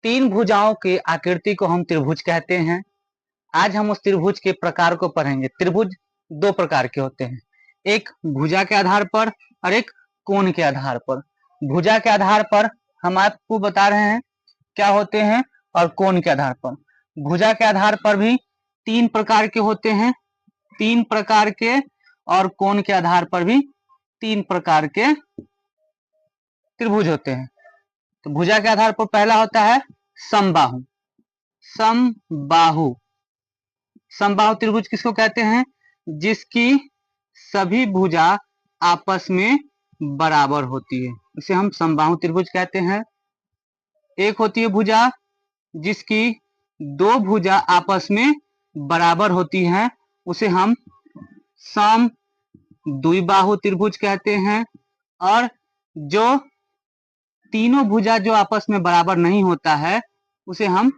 तीन भुजाओं की आकृति को हम त्रिभुज कहते हैं। आज हम उस त्रिभुज के प्रकार को पढ़ेंगे। त्रिभुज दो प्रकार के होते हैं, एक भुजा के आधार पर और एक कोण के आधार पर। भुजा के आधार पर हम आपको बता रहे हैं क्या होते हैं, और कोण के आधार पर। भुजा के आधार पर भी तीन प्रकार के होते हैं, तीन प्रकार के, और कोण के आधार पर भी तीन प्रकार के त्रिभुज होते हैं। तो भुजा के आधार पर पहला होता है समबाहु। समबाहु समबाहु त्रिभुज किसको कहते हैं? जिसकी सभी भुजा आपस में बराबर होती है, इसे हम समबाहु त्रिभुज कहते हैं। एक होती है भुजा जिसकी दो भुजा आपस में बराबर होती हैं, उसे हम सम द्विबाहु त्रिभुज कहते हैं। और जो तीनों भुजा जो आपस में बराबर नहीं होता है, उसे हम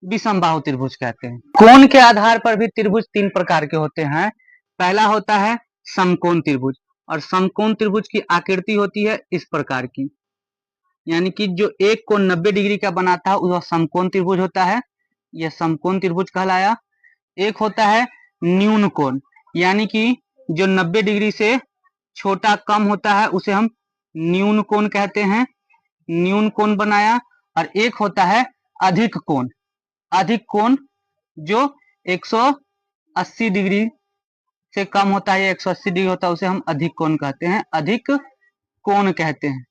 विषमबाहु त्रिभुज कहते हैं। कोण के आधार पर भी त्रिभुज तीन प्रकार के होते हैं। पहला होता है समकोण त्रिभुज, और समकोण त्रिभुज की आकृति होती है इस प्रकार की, यानी कि जो एक कोण 90 डिग्री का बनाता है वह समकोण त्रिभुज होता है, यह समकोण त्रिभुज कहलाया। एक होता है न्यून कोण, यानी कि जो 90 डिग्री से छोटा कम होता है उसे हम न्यून कोण कहते हैं, न्यून कोण बनाया। और एक होता है अधिक कोण, अधिक कोण जो 180 डिग्री से कम होता है या 180 डिग्री होता है, उसे हम अधिक कोण कहते हैं, अधिक कोण कहते हैं।